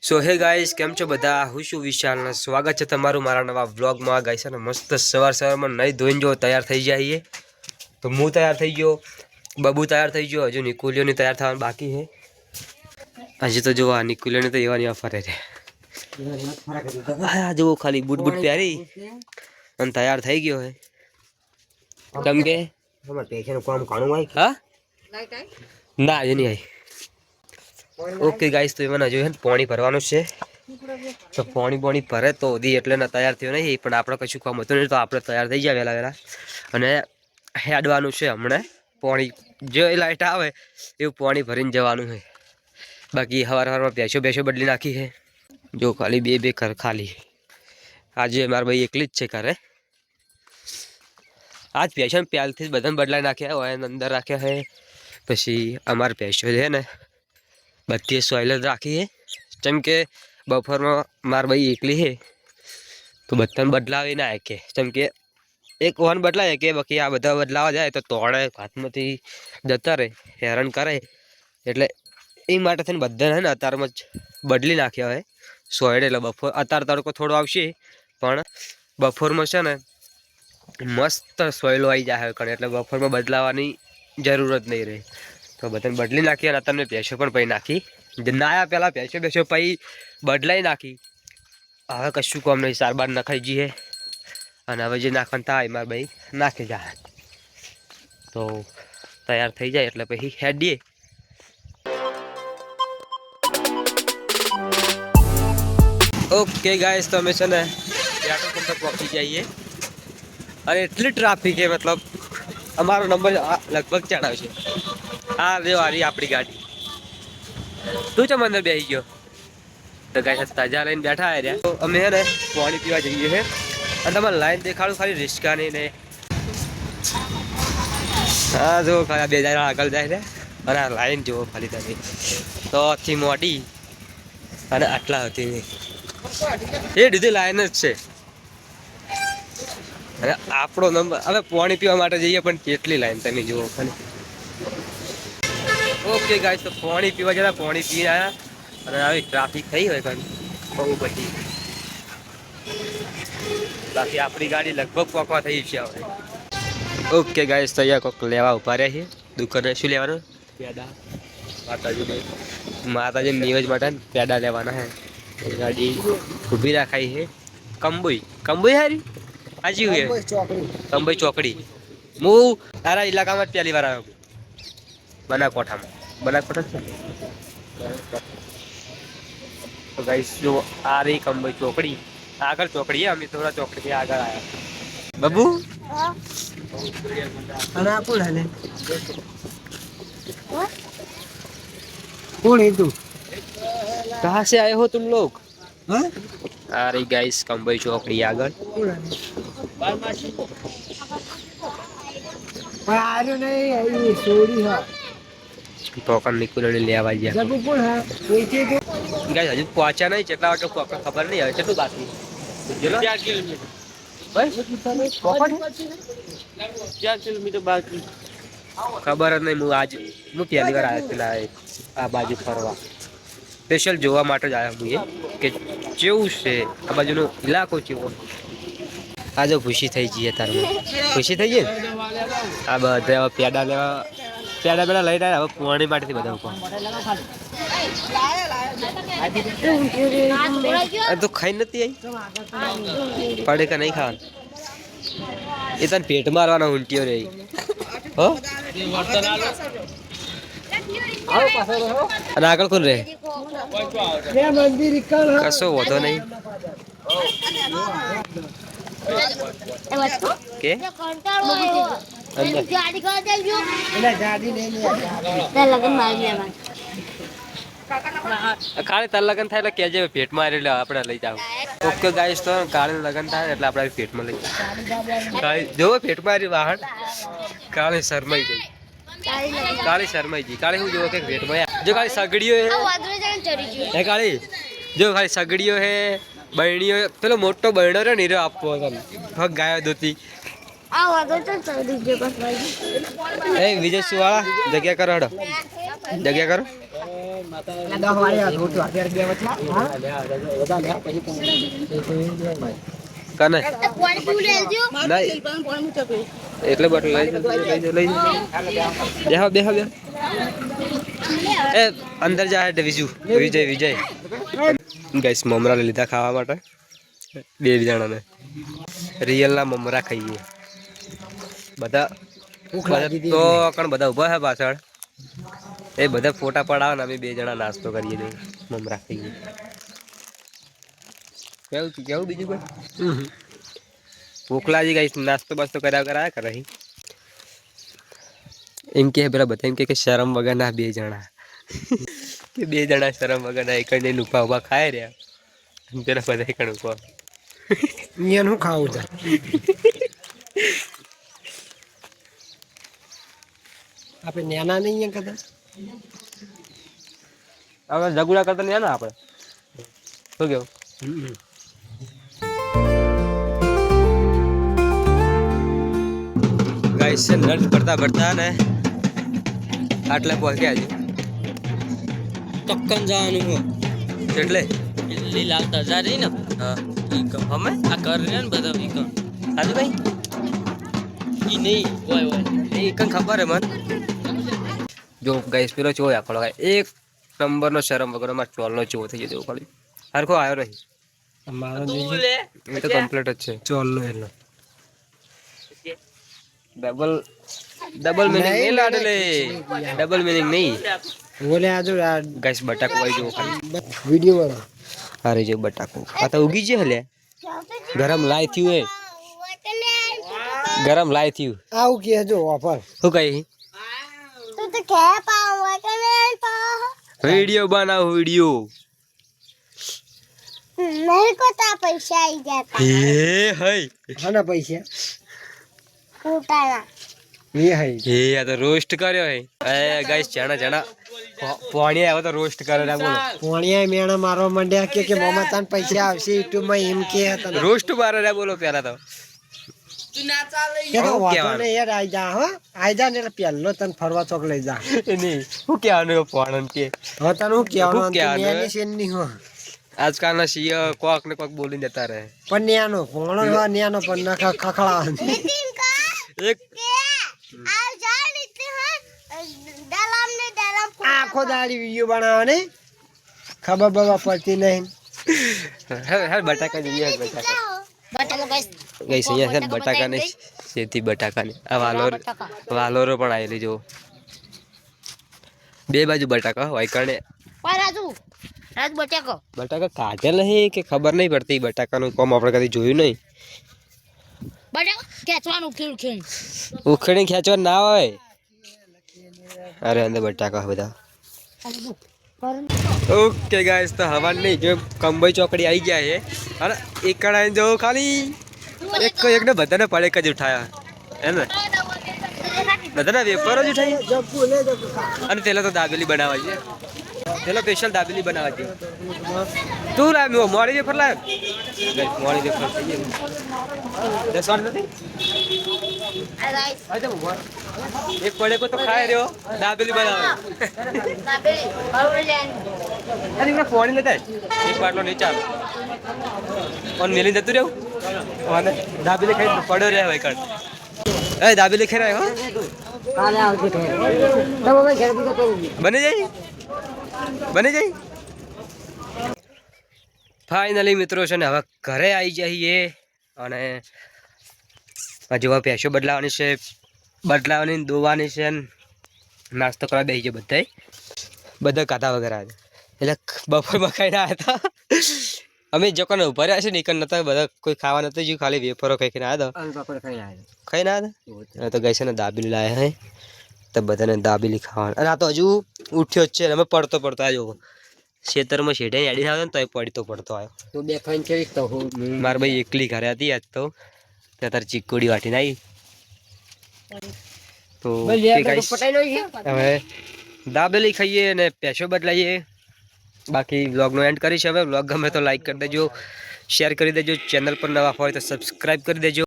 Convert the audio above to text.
સો હે ગાઈસ, કેમ છો બધા? હું છું વિશાલ ને સ્વાગત છે તમારું મારા નવા વ્લોગમાં. ગાઈસ અને મસ્ત સવારમાં નહીં ધોઈને જો તૈયાર થઈ જઈએ. તો હું તૈયાર થઈ ગયો, બબુ તૈયાર થઈ ગયો, હજુ નિકુલિયોની તૈયાર થવાનું બાકી છે. હજી તો જો આ નિકુલિયોની તો એવાની ફરે છે. હા જો ખાલી બૂટ બૂટ પહેરી અને તૈયાર થઈ ગયો હે. કેમ કે અમાર પેશન્ટ કોમ કાણું હોય. હા ના એ નહીં આવી. ઓકે ગાઈસ, તો એમાં હજુ પાણી ભરવાનું છે. તો પાણી ભરે તો દી એટલે તૈયાર થયો નહીં, પણ આપણે કશું કામ હતું નહીં તો આપણે તૈયાર થઈ જાય વહેલા અને હેડવાનું છે. હમણાં પાણી જે લાઈટ આવે એવું પાણી ભરીને જવાનું છે. બાકી સવારમાં ભેંસો બદલી નાખી છે. જો ખાલી બે ઘર ખાલી. આજે મારા ભાઈ એકલી જ છે ઘરે. આજ ભેંસો પહેલથી જ બધાને બદલાઈ નાખ્યા હોય, અંદર રાખ્યા છે. પછી અમારે ભેંસો છે ને બધી સોઇલ જ રાખી છે. જેમ કે બપોરમાં મારા ભાઈ એકલી છે તો બધાને બદલાવી ના કે, જેમ કે એક વન બદલાય કે બાકી આ બધા બદલાવા જાય તો તોડે હાથમાંથી જતા રહે, હેરાન કરે. એટલે એ માટે થઈને બધાને ને અત્યારમાં જ બદલી નાખ્યા હોય સોયડ. એટલે બપોર અત્યારે તડકો થોડો આવશે પણ બપોરમાં છે ને મસ્ત સોયલો આવી જાય કણે, એટલે બપોરમાં બદલાવાની જરૂરત નહીં રહે. તો બધાને બદલી નાખી અને અત્યારે ભેંસો પણ પૈ નાખી. નાયા પહેલાં ભેંસો પૈ બદલાઈ નાખી. હવે કશું કામ નહીં, સારવાર નખાઈ જઈએ અને હવે જે નાખવાનું થાય મારા ભાઈ નાખી જાય. તો તૈયાર થઈ જાય એટલે પછી હેડીએ. ઓકે ગાઈસ, તો અમે છે ને પેટ્રોલ પંપ પર પહોંચી જઈએ અને એટલી ટ્રાફિક છે, મતલબ અમારો નંબર લગભગ ચડાવે છે. હા રે વારી આપણી ગાડી. તું ચમ અંદર બેસી ગયો? તો ગાઈસ તાજા લઈને બેઠા રહ્યા. તો અમે હે ને પાણી પીવા જઈએ છે અને તમારે લાઈન દેખાડું ખાલી રિસ્કાની ને. હા જો ખાલી 2000 આગળ જાય છે અને આ લાઈન જુઓ ખાલી તમે. તો આથી મોટી અને આટલા હતી નહીં, એ દીધી લાઈન જ છે. અને આપણો નંબર હવે પાણી પીવા માટે જઈએ પણ કેટલી લાઈન તમે જુઓ ખાલી. ઓકે ગાઈસ, તો પાણી પીવા જતા પાણી પીને આવ્યા અને આવી ટ્રાફિક થઈ હોય કારણ બહુ બધી. બાકી આપણી ગાડી લગભગ પોકવા થઈ છે હવે. ઓકે ગાઈસ, તો અહીંયા કોઈક લેવા ઉભા રહ્યા છે દુકાને. શું લેવાનું? પેડા. માતાજી નિવેજ માટે પેડા લેવાના છે. ગાડી ઊભી રાખાઈ છે. કંબોઈ હારી હાજી હોય કંબોઈ ચોકડી. હું તારા ઇલાકામાં જ પહેલી વાર આવ્યો. બનાસકોઠામાં. બનાસકોઠા છે. તો ગાઈસ જો આ રહી કંબોઈ ચોકડી. આગળ ચોકડી, અમે થોડા ચોકડી આગળ આવ્યા. બબુ कौन है तू? कहाँ से आए हो तुम लोग? आ रही गाइस कंबई चौकड़ी आगर. टोकन निकल ले आवा जा. गाइस हजू पहुंचा नहीं, चेटला वाटे खबर नहीं है. चेटલું બાકી? 4 કિલોમીટર. બસ 4 કિલોમીટર બાકી. ખબર જ નહીં. હું પહેલી વાર આવ્યો પેલા આ બાજુ ફરવા. સ્પેશિયલ જોવા માટે જ આવ્યો હું કે કેવું છે આ બાજુનો ઇલાકો કેવો. આ જો ખુશી થઈ જઈએ તારમાં. ખુશી થઈ ગઈ ને? આ બધા પેડા લેવા પેડા લઈને આવ્યા. હવે પાણી માટેથી બધા ઉપર તો ખાઈ નથી આવી. પડે કે નહીં ખાવાનું? એ તને પેટ મારવાના ઊંટીઓ રે. હો અને આગળ કોણ રે? કશો વધો નહીં કે ખાલી તાર લગન થાય એટલે કેજે ભેટમાં એટલે આપણે લઈ જાવ. ઓકે ગાઈસ, તો કાળી લગન થાય એટલે આપણે ભેટમાં લઈ જાવ. જોવો ભેટમાં વાહન કાળી શરમાઈ ગઈ. કાળી શરમાઈ ગઈ. કાળી હું જોવો કે ભેટમાં જો ખાલી સગડીઓ હે કાળી. જો ખાલી સગડીઓ હે, બહેણીઓ. પેલો મોટો બહેણો રે નીરો આપવો તને. હક ગાયો દોતી. એ વિજય સુવાળા જગ્યા કરો. હડો જગ્યા કરો. કને એટલે બોટલ લઈ બેહો બેહો બેહો એ અંદર જાય વિજય વિજય ગાઈસ મમરા લીધા ખાવા માટે 2 જણાને રિયલ ના મમરા ખાઈએ બધા તો કણ બધા ઉભા છે પાછળ એ બધા ફોટા પડાવે ને અમે 2 જણા નાસ્તો કરીએ છીએ મમરા ખાઈએ કેવું બીજું કોઈ ભૂખલાજી ગાઈસ નાસ્તો બાસ્તો કરાયા કરે એમ કે પેલા બધા એમ કે શરમ વગર ના 2 જણા કે 2 જણા શરમ વગર ના એક ને ઉભા ઉભા ખાય રહ્યા પેલા બધા કણ ઉભા હું ખાવું છે આપણે નેના નહીં કદાચ હવે ઝઘડા કરતા નેના આપણે શું કેવું ગાઈસ છે નટ ભરતા ને આટલે પહોંચ્યા છે તક્કન જવાનું હું એટલે લીલા તજા રહી ને હા અમે આ કર ને બધા ઈ સાજુ ભાઈ ઈ નહીં ઓય એ કન ખબર હે મન જો ગાઈસ પેલો ચો આખો એક નંબરનો શરમ વગર માં ચોલનો ચો થઈ ગયો ખાલી હરખો આવ્યો નહીં મારો એ તો કમ્પ્લીટ જ છે ચોલનો એનો ડબલ મીનિંગ નહીં લાડલે ડબલ મીનિંગ નહીં બોલે આજો ગાઈસ બટાકો આવી જો ખાલી વિડિયો વાળો અરે જો બટાકો આ તો ઉગી છે હલે ગરમ લાઈ થયું એ ગરમ લાઈ થયું આવું કે જો ઓફર શું કઈ તું તો કે પાવ કે પા વિડિયો બનાવ વિડિયો મેરે को ता पैसा आई जाता એ હઈ આના પૈસા फूटाना એ હઈ એ આ તો રોસ્ટ કર્યો હે એ ગાઈસ જણા પોણી આવ્યો તો રોસ્ટ કર્યો રે બોલો પોણિયા મેણા મારવા માંડ્યા કે મોમાં તાન પૈસા આવશે યુટ્યુબ માં એમ કે હતા રોસ્ટ મારે રે બોલો પેલા તો કે તો વાતો ને યાર આઈ જા હો આઈ જા ને પેલો તન ફરવા ચોક લઈ જા નહીં હું કહેવાનું પોણન કે હવે તને હું કહેવાનું હું કહેવાનું? નેની સેન ની હો આજકાલના સીય કોક ને કોક બોલી દેતા રહે પણ નેનો પોણો હો નેનો પણ નખા ખખડા नितिन का એક के आ जा नितिन है दलाम આખો દાડી વિડિયો બનાવવાની ખબર બવા પડતી નહીં હે બટાકા જોઈએ બટાકા बटन गाइस ગઈસ અહીંયા છે ને બટાકા ને સેથી બટાકા ને આ વાલોરો પણ આવેલી જો 2 બાજુ બટાકા હોય કણે पर राजू बच्चा को બટાકા કાઢેલ નહીં કે ખબર નહીં પડતી બટાકાનું કોમ આપણે કદી જોયું નહીં बच्चा खेचवानु खीर ઉખડી ખેંચવા ના હોય અરે અંદર બટાકા બધા ઓકે ગાઈસ તો હવા નહીં જો કંબઈ ચોકડી આવી ગયા છે અને એક કણાઈ જો ખાલી એક ને બધાને પડે જ ઉઠાયા હે ને બધાને વેફર જ ઉઠાઈ અને પેલા તો દાબેલી બનાવવા છે પેલા સ્પેશિયલ દાબેલી બનાવવા છે તું લાવ્યો મોડી વેફર લાવ મોડી વેફર થઈ ગઈ 10 વાર નથી આજે મોર એક પડે કો તો ખાય રહ્યો દાબેલી બનાવે અરે મેં ફોન લેતા એક બાટલો નહીં ચાલ ઓન મેલી જતું રહેવું ઓને દાબેલી ખાઈ પડ્યો રહે ભાઈ કણ એ દાબેલી ખાઈ રહ્યો બની જાય ફાઇનલી મિત્રો છે ને હવે ઘરે આવી જઈએ અને જેવા પેશો બદલાવાની દોવાની છે નાસ્તો કરવા બેસી જાય બધા કાતા વગેરે એટલે બપોરમાં ખાઈને આવ્યા હતા અમે જો કોને ઉભા રહ્યા છે ને એકન નતા બધા કોઈ ખાવા નતું જ્યું ખાલી વેફરો ખાઈને આવ્યા હતા ખાઈને આવ્યા તો ગઈ છે ને દાબેલી લાયા હે તો બધાને દાબેલી ખાવાની અને આ તો હજુ ઉઠ્યો જ છે અમે પડતો આવ્યો ખેતરમાં શેઢે એડી આવે ને તો એ પડતો આવ્યો તો બે ખાઈને કેવી તો મારી ભાઈ એકલી ઘરે હતી આજ તો ત્યાં તાર ચીકોડી વાટીને આવી તો હવે દાબેલી ખાઈએ અને પેશો બદલાઈએ બાકી વ્લોગનો એન્ડ કરીશ હવે વ્લોગ ગમે તો લાઈક કરી દેજો શેર કરી દેજો ચેનલ પર નવા હોય તો સબસ્ક્રાઈબ કરી દેજો